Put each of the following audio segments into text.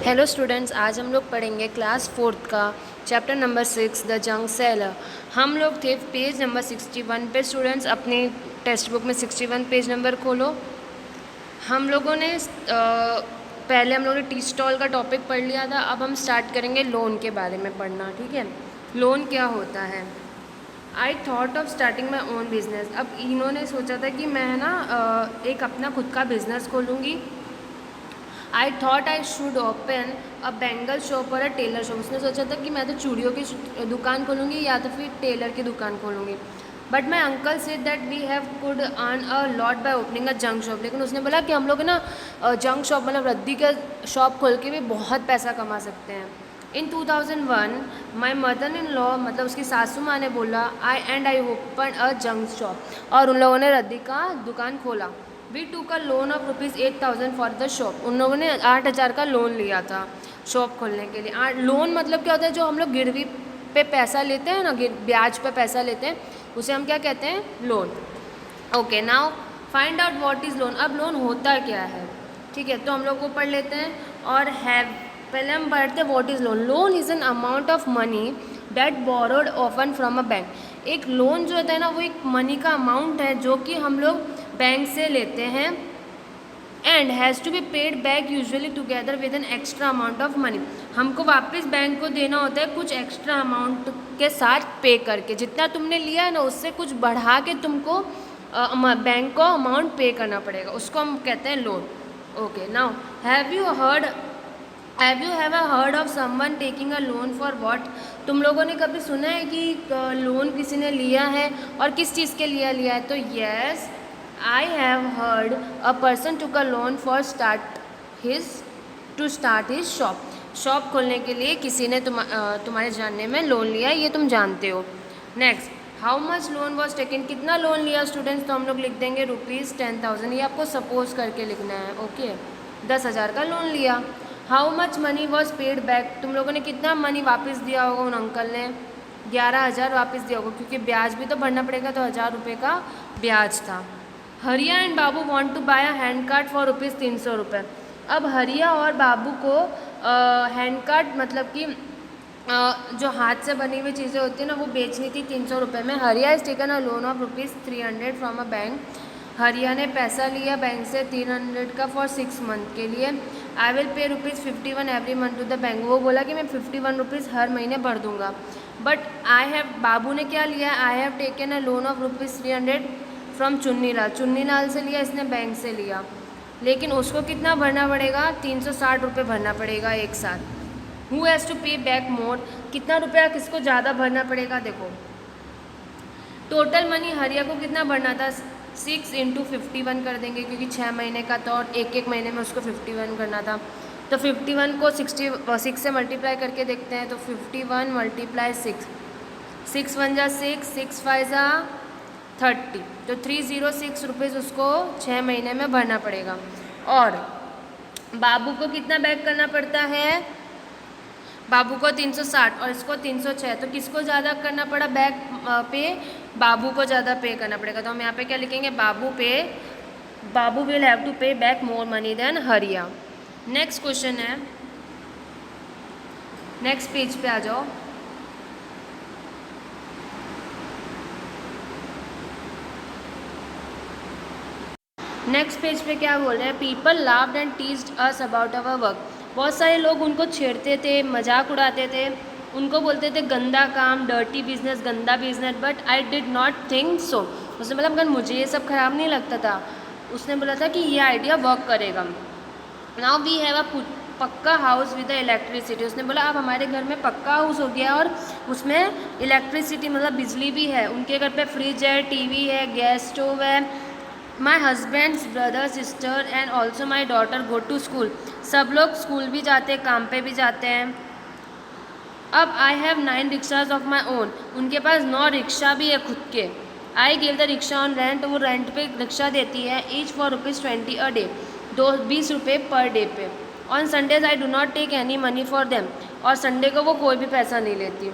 Hello students, आज हम लोग पढ़ेंगे क्लास 4th का chapter number 6 the junk seller. हम लोग थे पेज नंबर 61 पे। स्टूडेंट्स अपने टेक्स्ट बुक में 61 पेज नंबर खोलो। हम लोगों ने पहले हम लोगों ने टी स्टॉल का टॉपिक पढ़ लिया था। अब हम स्टार्ट करेंगे लोन के बारे में पढ़ना। ठीक है, लोन क्या होता है। I thought of starting my own business. अब इन्होंने सोचा था कि मैं ना एक अपना खुद का बिजनेस खोलूँगी। I thought I should open a bangle shop और अ टेलर शॉप। उसने सोचा था कि मैं तो चूड़ियों की दुकान खोलूँगी या तो फिर टेलर की दुकान खोलूँगी। But my uncle said that we have could earn a lot by opening a junk shop. लेकिन उसने बोला कि हम लोग ना जंक शॉप मतलब रद्दी का शॉप खोल के भी बहुत पैसा कमा सकते हैं। इन 2001 माई मदर इन लॉ मतलब उसकी सासू माँ ने बोला I open a junk shop, और उन लोगों ने रद्दी का दुकान खोला। We took a loan of ₹8,000 for the shop. उन लोगों ने 8,000 का लोन लिया था शॉप खोलने के लिए। लोन मतलब क्या होता है, जो हम लोग गिरवी पे पैसा लेते हैं ना, ब्याज पे पैसा लेते हैं, उसे हम क्या कहते हैं, loan. Okay, now find out what is loan. अब लोन होता क्या है, ठीक है, तो हम लोग को पढ़ लेते हैं। और हैव पहले हम पढ़ते हैं what is loan. Loan is an amount of money that borrowed often from a bank. एक लोन जो होता है ना, वो एक मनी का अमाउंट है जो कि हम लोग बैंक से लेते हैं and has to be paid back usually together with an extra amount of money. हमको वापस बैंक को देना होता है कुछ एक्स्ट्रा अमाउंट के साथ पे करके। जितना तुमने लिया है ना, उससे कुछ बढ़ा के तुमको बैंक को अमाउंट पे करना पड़ेगा, उसको हम कहते हैं loan. Okay, now have you have heard of someone taking a loan for what. तुम लोगों ने कभी सुना है कि लोन किसी ने लिया है और किस चीज़ के लिए लिया है? तो yes, I have heard a person took a loan for to start his shop. Shop खोलने के लिए किसी ने तुम्हारे जानने में लोन लिया, ये तुम जानते हो। Next, how much loan was taken. कितना लोन लिया स्टूडेंट्स? तो हम लोग लिख देंगे ₹10,000। ये आपको सपोज करके लिखना है। ओके, 10,000 का लोन लिया। How much money was paid back. तुम लोगों ने कितना मनी वापस दिया होगा उन अंकल ने? 11,000 वापस दिया होगा, क्योंकि ब्याज भी तो भरना पड़ेगा, तो 1,000 रुपये का ब्याज था। Hariya and Babu want to buy a hand card for ₹300। अब हरिया और बाबू को हैंड कार्ड मतलब कि जो हाथ से बनी हुई चीज़ें होती हैं ना, वो बेचनी थी 300 रुपये में। हरिया is taken a loan of ₹300 from a bank. हरिया ने पैसा लिया बैंक से 300 का फॉर 6 मंथ के लिए। आई will pay ₹51 every month to the bank. वो बोला कि मैं ₹51 हर महीने भर दूंगा। बट बाबू ने क्या लिया? I have taken a loan of ₹300 from Chunnilal. Chunnilal से लिया इसने, बैंक से लिया, लेकिन उसको कितना भरना पड़ेगा? 360 रुपये भरना पड़ेगा एक साथ। हु हैज़ टू पे बैक मोर। कितना रुपया किसको ज़्यादा भरना पड़ेगा? देखो, टोटल मनी हरिया को कितना भरना था? 6 × 51 कर देंगे, क्योंकि 6 महीने का था और एक महीने में उसको 51 करना था। तो 51 को 6 से मल्टीप्लाई करके देखते हैं। तो 51 × 6, 6 × 1 = 6, 6 × 5 = 30। तो 306 रुपीज़ उसको 6 महीने में भरना पड़ेगा। और बाबू को कितना बैक करना पड़ता है? बाबू को 360 और इसको 306। तो किसको ज़्यादा करना पड़ा बैक पे? बाबू को ज़्यादा पे करना पड़ेगा। तो हम यहाँ पे क्या लिखेंगे? बाबू विल हैव टू पे बैक मोर मनी देन हरिया। नेक्स्ट क्वेश्चन है, नेक्स्ट पेज पे आ जाओ। नेक्स्ट पेज पे क्या बोल रहे हैं? People laughed and teased us about our work. बहुत सारे लोग उनको छेड़ते थे, मजाक उड़ाते थे, उनको बोलते थे गंदा काम, डर्टी बिजनेस, गंदा business. But I did not think so. उसने मतलब अगर मुझे ये सब खराब नहीं लगता था। उसने बोला था कि ये आइडिया वर्क करेगा। नाउ वी हैव अ पक्का हाउस विद इलेक्ट्रिसिटी। उसने बोला अब हमारे घर में पक्का हाउस हो गया और उसमें इलेक्ट्रिसिटी मतलब बिजली भी है। उनके घर पे फ्रिज है, टीवी है, गैस स्टोव है। My husband's brother sister and also my daughter go to school. सब लोग स्कूल भी जाते हैं, काम पे भी जाते हैं। अब I have 9 rickshaws of my own. उनके पास 9 रिक्शा भी है खुद के। I give the rickshaw on rent. वो रेंट पे रिक्शा देती है। Each for ₹20 a day. 20 रुपये per day pay. On Sundays I do not take any money for them. और संडे को वो कोई भी पैसा नहीं लेती।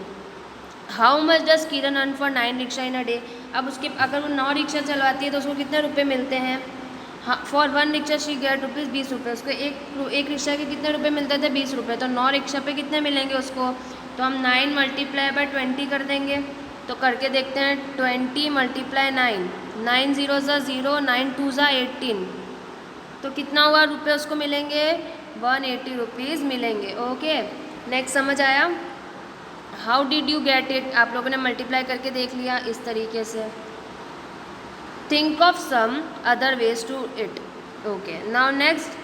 How much does Kiran earn for 9 rickshaw in a day. अब उसके अगर वो 9 रिक्शा चलवाती है तो उसको कितने रुपये मिलते हैं? हाँ, for 1 rickshaw she get rupees 20 रुपये। उसको एक रिक्शा के कितने रुपए मिलते थे? 20 रुपये। तो 9 रिक्शा पे कितने मिलेंगे उसको? तो हम 9 मल्टीप्लाई बाय 20 कर देंगे। तो करके देखते हैं, 20 मल्टीप्लाई 9, 9 ज़ीरो ज़ा ज़ीरो, 9 टू ज़ा 18। तो कितना हुआ रुपये उसको मिलेंगे? 180 रुपीज़ मिलेंगे। ओके, नेक्स्ट समझ आया? How did you get it? आप लोगों ने मल्टीप्लाई करके देख लिया इस तरीके से। Think of some other ways to it. Okay, now next,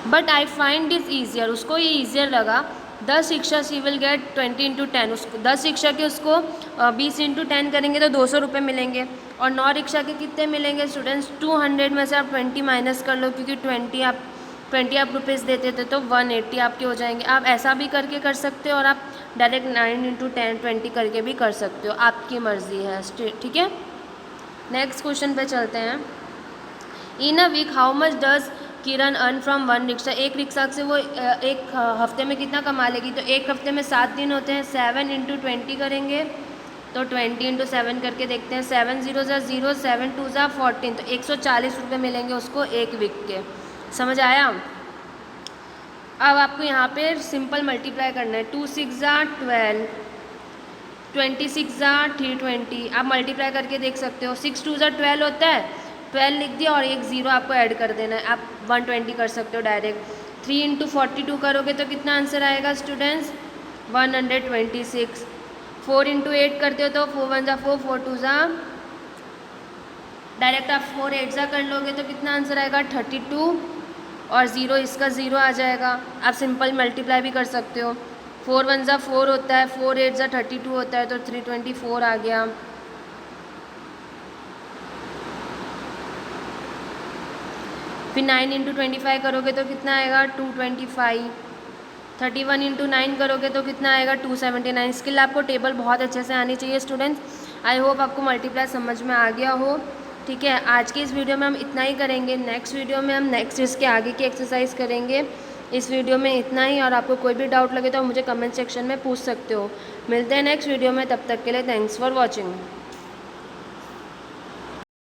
but I find this easier. उसको ये ईजियर लगा। 10 rickshaw she will get 20 into 10। उसको 10 रिक्शा के उसको 20 इंटू 10 करेंगे तो 200 रुपये मिलेंगे। और 9 रिक्शा के कितने मिलेंगे स्टूडेंट्स? 200 में से आप 20 माइनस कर लो, क्योंकि 20 आप रुपीज़ देते थे, तो 180 आपके हो जाएंगे। आप ऐसा भी करके कर सकते हो और आप डायरेक्ट 9 इंटू 10 20 करके भी कर सकते हो, आपकी मर्ज़ी है। ठीक है, नेक्स्ट क्वेश्चन पे चलते हैं। In a week how much does Kiran earn from 1 rickshaw? एक रिक्शा से वो एक हफ्ते में कितना कमा लेगी? तो एक हफ्ते में 7 दिन होते हैं, 7 इंटू 20 करेंगे तो 20 इंटू 7 करके देखते हैं। 7 ज़ीरो ज़ा ज़ीरो, 7 टू ज़ा 14, तो 140 रुपये मिलेंगे उसको एक वीक के। समझ आया? अब आपको यहाँ पे सिंपल मल्टीप्लाई करना है। 2 6 ज़ा 12, 26 ज़ा 320। आप मल्टीप्लाई करके देख सकते हो। 6 टू ज़ा 12 होता है, 12 लिख दिया और एक ज़ीरो आपको ऐड कर देना है। आप 120 कर सकते हो डायरेक्ट। 3 इंटू 42 करोगे तो कितना आंसर आएगा स्टूडेंट्स? 126। 4 इंटू 8 करते हो तो 4 1 ज़ा 4, 4 2 ज़ा, डायरेक्ट आप 4 8 ज़ा कर लोगे तो कितना आंसर आएगा? 32। और ज़ीरो, इसका ज़ीरो आ जाएगा। आप सिंपल मल्टीप्लाई भी कर सकते हो। 4 1 ज़ा 4 होता है, 4 8 ज़ा 32 होता है, तो 324 आ गया। फिर 9 इंटू 25 करोगे तो कितना आएगा? 225। 31 इंटू 9 करोगे तो कितना आएगा? 279। इसके लिए आपको टेबल बहुत अच्छे से आनी चाहिए स्टूडेंट्स। आई होप आपको मल्टीप्लाई समझ में आ गया हो। ठीक है, आज की इस वीडियो में हम इतना ही करेंगे। नेक्स्ट वीडियो में हम नेक्स्ट इसके आगे की एक्सरसाइज करेंगे। इस वीडियो में इतना ही, और आपको कोई भी डाउट लगे तो मुझे कमेंट सेक्शन में पूछ सकते हो। मिलते हैं नेक्स्ट वीडियो में, तब तक के लिए थैंक्स फॉर वॉचिंग।